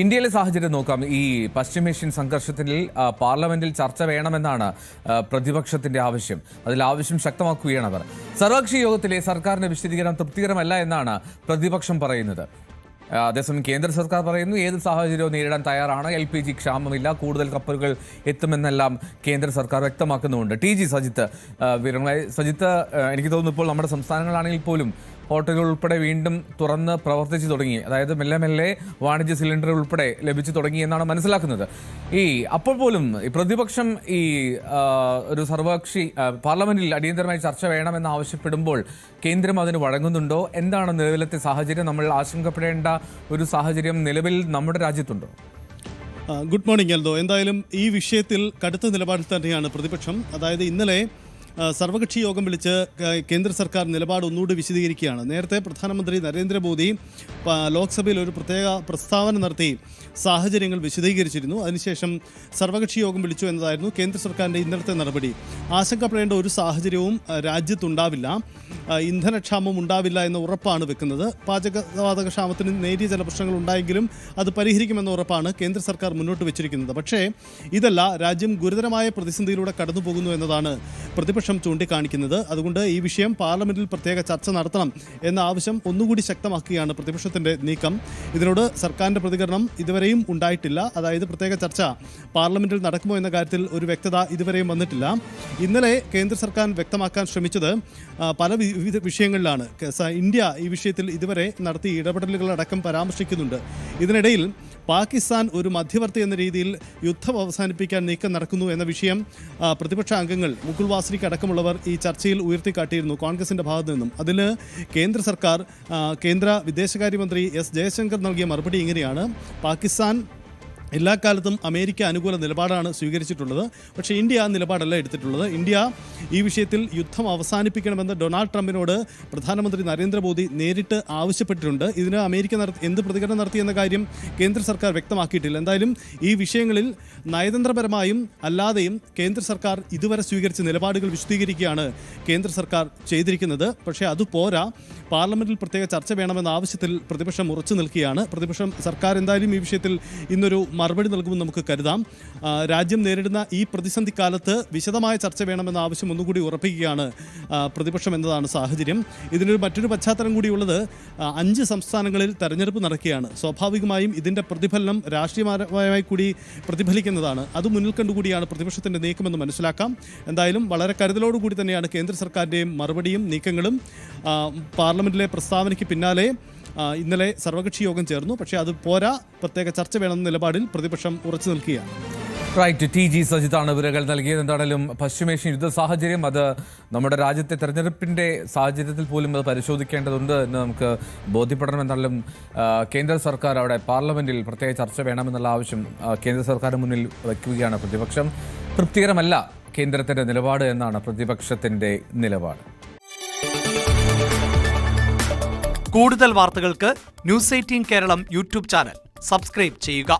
ഇന്ത്യയിലെ സാഹചര്യം നോക്കാം. ഈ പശ്ചിമേഷ്യൻ സംഘർഷത്തിൽ പാർലമെന്റിൽ ചർച്ച വേണമെന്നാണ് പ്രതിപക്ഷത്തിന്റെ ആവശ്യം. അതിൽ ആവശ്യം ശക്തമാക്കുകയാണ് അവർ. സർവകക്ഷി യോഗത്തിലെ സർക്കാരിന്റെ വിശദീകരണം തൃപ്തികരമല്ല എന്നാണ് പ്രതിപക്ഷം പറയുന്നത്. അതേസമയം കേന്ദ്ര സർക്കാർ പറയുന്നു ഏത് സാഹചര്യവും നേരിടാൻ തയ്യാറാണ്, LPG ക്ഷാമമില്ല, കൂടുതൽ കപ്പലുകൾ എത്തുമെന്നെല്ലാം കേന്ദ്ര സർക്കാർ വ്യക്തമാക്കുന്നുണ്ട്. TG സജിത്ത് വിവരങ്ങളായി. സജിത്ത്, എനിക്ക് തോന്നുന്നു ഇപ്പോൾ നമ്മുടെ സംസ്ഥാനങ്ങളാണെങ്കിൽ പോലും ഹോട്ടലുകൾ ഉൾപ്പെടെ വീണ്ടും തുറന്ന് പ്രവർത്തിച്ചു തുടങ്ങി. അതായത് മെല്ലെ മെല്ലെ വാണിജ്യ സിലിണ്ടർ ഉൾപ്പെടെ ലഭിച്ചു തുടങ്ങി എന്നാണ് മനസ്സിലാക്കുന്നത്. അപ്പോൾ പോലും ഈ പ്രതിപക്ഷം ഒരു സർവകക്ഷി പാർലമെന്റിൽ അടിയന്തരമായി ചർച്ച വേണമെന്ന് ആവശ്യപ്പെടുമ്പോൾ കേന്ദ്രം അതിന് വഴങ്ങുന്നുണ്ടോ? എന്താണ് നിലവിലത്തെ സാഹചര്യം? നമ്മൾ ആശങ്കപ്പെടേണ്ട ഒരു സാഹചര്യം നിലവിൽ നമ്മുടെ രാജ്യത്തുണ്ടോ? Good morning Eldho. എന്തായാലും ഈ വിഷയത്തിൽ കടുത്ത നിലപാടിൽ തന്നെയാണ് പ്രതിപക്ഷം. അതായത് ഇന്നലെ സർവകക്ഷി യോഗം വിളിച്ച് കേന്ദ്ര സർക്കാർ നിലപാട് ഒന്നുകൂടി വിശദീകരിക്കുകയാണ്. നേരത്തെ പ്രധാനമന്ത്രി നരേന്ദ്രമോദി ലോക്സഭയിൽ ഒരു പ്രത്യേക പ്രസ്താവന നടത്തി സാഹചര്യങ്ങൾ വിശദീകരിച്ചിരുന്നു. അതിനുശേഷം സർവകക്ഷി യോഗം വിളിച്ചു എന്നതായിരുന്നു കേന്ദ്ര സർക്കാരിൻ്റെ ഇന്നലത്തെ നടപടി. ആശങ്കപ്പെടേണ്ട ഒരു സാഹചര്യവും രാജ്യത്തുണ്ടാവില്ല, ഇന്ധനക്ഷാമം ഉണ്ടാവില്ല എന്ന ഉറപ്പാണ് വെക്കുന്നത്. പാചകവാതക ക്ഷാമത്തിന് നേരിയ ചില പ്രശ്നങ്ങൾ ഉണ്ടായെങ്കിലും അത് പരിഹരിക്കുമെന്ന ഉറപ്പാണ് കേന്ദ്ര സർക്കാർ മുന്നോട്ട് വെച്ചിരിക്കുന്നത്. പക്ഷേ ഇതല്ല, രാജ്യം ഗുരുതരമായ പ്രതിസന്ധിയിലൂടെ കടന്നു പോകുന്നു എന്നതാണ് പ്രതിപക്ഷം ചൂണ്ടിക്കാണിക്കുന്നത്. അതുകൊണ്ട് ഈ വിഷയം പാർലമെന്റിൽ പ്രത്യേക ചർച്ച നടത്തണം എന്ന ആവശ്യം ഒന്നുകൂടി ശക്തമാക്കുകയാണ് പ്രതിപക്ഷത്തിന്റെ നീക്കം. ഇതിനോട് സർക്കാരിന്റെ പ്രതികരണം ഇതുവരെയും ഉണ്ടായിട്ടില്ല. അതായത് പ്രത്യേക ചർച്ച പാർലമെന്റിൽ നടക്കുമോ എന്ന കാര്യത്തിൽ ഒരു വ്യക്തത ഇതുവരെയും വന്നിട്ടില്ല. ഇന്നലെ കേന്ദ്ര സർക്കാർ വ്യക്തമാക്കാൻ ശ്രമിച്ചത് പല വിവിധ വിഷയങ്ങളിലാണ്. ഇന്ത്യ ഈ വിഷയത്തിൽ ഇതുവരെ നടത്തിയ ഇടപെടലുകളടക്കം പരാമർശിക്കുന്നുണ്ട്. ഇതിനിടയിൽ പാകിസ്ഥാൻ ഒരു മധ്യവർത്തി എന്ന രീതിയിൽ യുദ്ധം അവസാനിപ്പിക്കാൻ നീക്കം നടക്കുന്നു എന്ന വിഷയം പ്രതിപക്ഷ അംഗങ്ങൾ മുകുൾ വാസ്നിക് അടക്കമുള്ളവർ ഈ ചർച്ചയിൽ ഉയർത്തിക്കാട്ടിയിരുന്നു കോൺഗ്രസിൻ്റെ ഭാഗത്തു നിന്നും. അതിൽ കേന്ദ്ര സർക്കാർ, കേന്ദ്ര വിദേശകാര്യമന്ത്രി S ജയശങ്കർ നൽകിയ മറുപടി ഇങ്ങനെയാണ്: പാകിസ്ഥാൻ എല്ലാ കാലത്തും അമേരിക്ക അനുകൂല നിലപാടാണ് സ്വീകരിച്ചിട്ടുള്ളത്, പക്ഷേ ഇന്ത്യ ആ നിലപാടല്ല എടുത്തിട്ടുള്ളത്. ഇന്ത്യ ഈ വിഷയത്തിൽ യുദ്ധം അവസാനിപ്പിക്കണമെന്ന് ഡൊണാൾഡ് ട്രംപിനോട് പ്രധാനമന്ത്രി നരേന്ദ്രമോദി നേരിട്ട് ആവശ്യപ്പെട്ടിട്ടുണ്ട്. ഇതിന് അമേരിക്ക എന്ത് പ്രതികരണം നടത്തിയെന്ന കാര്യം കേന്ദ്ര സർക്കാർ വ്യക്തമാക്കിയിട്ടില്ല. എന്തായാലും ഈ വിഷയങ്ങളിൽ നയതന്ത്രപരമായും അല്ലാതെയും കേന്ദ്ര സർക്കാർ ഇതുവരെ സ്വീകരിച്ച നിലപാടുകൾ വിശദീകരിക്കുകയാണ് കേന്ദ്ര സർക്കാർ ചെയ്തിരിക്കുന്നത്. പക്ഷേ അതുപോരാ, പാർലമെന്റിൽ പ്രത്യേക ചർച്ച വേണമെന്ന ആവശ്യത്തിൽ പ്രതിപക്ഷം ഉറച്ചു നിൽക്കുകയാണ്. സർക്കാർ എന്തായാലും ഈ വിഷയത്തിൽ ഇന്നൊരു മറുപടി നൽകുമെന്ന് നമുക്ക് കരുതാം. രാജ്യം നേരിടുന്ന ഈ പ്രതിസന്ധി കാലത്ത് വിശദമായ ചർച്ച വേണമെന്ന ആവശ്യം ഒന്നുകൂടി ഉറപ്പിക്കുകയാണ് പ്രതിപക്ഷം എന്നതാണ് സാഹചര്യം. ഇതിനൊരു മറ്റൊരു പശ്ചാത്തലം കൂടിയുള്ളത്, 5 സംസ്ഥാനങ്ങളിൽ തെരഞ്ഞെടുപ്പ് നടക്കുകയാണ്. സ്വാഭാവികമായും ഇതിൻ്റെ പ്രതിഫലനം രാഷ്ട്രീയപരമായി കൂടി പ്രതിഫലിക്കുന്നതാണ്. അത് മുന്നിൽ കണ്ടുകൂടിയാണ് പ്രതിപക്ഷത്തിൻ്റെ നീക്കമെന്ന് മനസ്സിലാക്കാം. എന്തായാലും വളരെ കരുതലോടുകൂടി തന്നെയാണ് കേന്ദ്ര സർക്കാരിൻ്റെയും മറുപടിയും നീക്കങ്ങളും. പാർലമെന്റിലെ പ്രസ്താവനയ്ക്ക് പിന്നാലെ ഇന്നലെ സർവകക്ഷി യോഗം ചേർന്നു. പക്ഷേ അത് പോരാ, പ്രത്യേക ചർച്ച വേണമെന്ന നിലപാടിൽ പ്രതിപക്ഷം ഉറച്ചു നിൽക്കുകയാണ്. റൈറ്റ്. TG സജിത്താണ് വിവരങ്ങൾ നൽകിയത്. എന്തായാലും പശ്ചിമേഷ്യൻ യുദ്ധ സാഹചര്യം അത് നമ്മുടെ രാജ്യത്തെ തെരഞ്ഞെടുപ്പിന്റെ സാഹചര്യത്തിൽ പോലും അത് പരിശോധിക്കേണ്ടതുണ്ട് എന്ന് നമുക്ക് ബോധ്യപ്പെടണമെന്നാലും കേന്ദ്ര സർക്കാർ അവിടെ പാർലമെന്റിൽ പ്രത്യേക ചർച്ച വേണമെന്നുള്ള ആവശ്യം കേന്ദ്ര സർക്കാരിന് മുന്നിൽ വയ്ക്കുകയാണ് പ്രതിപക്ഷം. തൃപ്തികരമല്ല കേന്ദ്രത്തിന്റെ നിലപാട് എന്നാണ് പ്രതിപക്ഷത്തിന്റെ നിലപാട്. കൂടുതൽ വാർത്തകൾക്ക് News 18 Keralam YouTube channel subscribe ചെയ്യുക.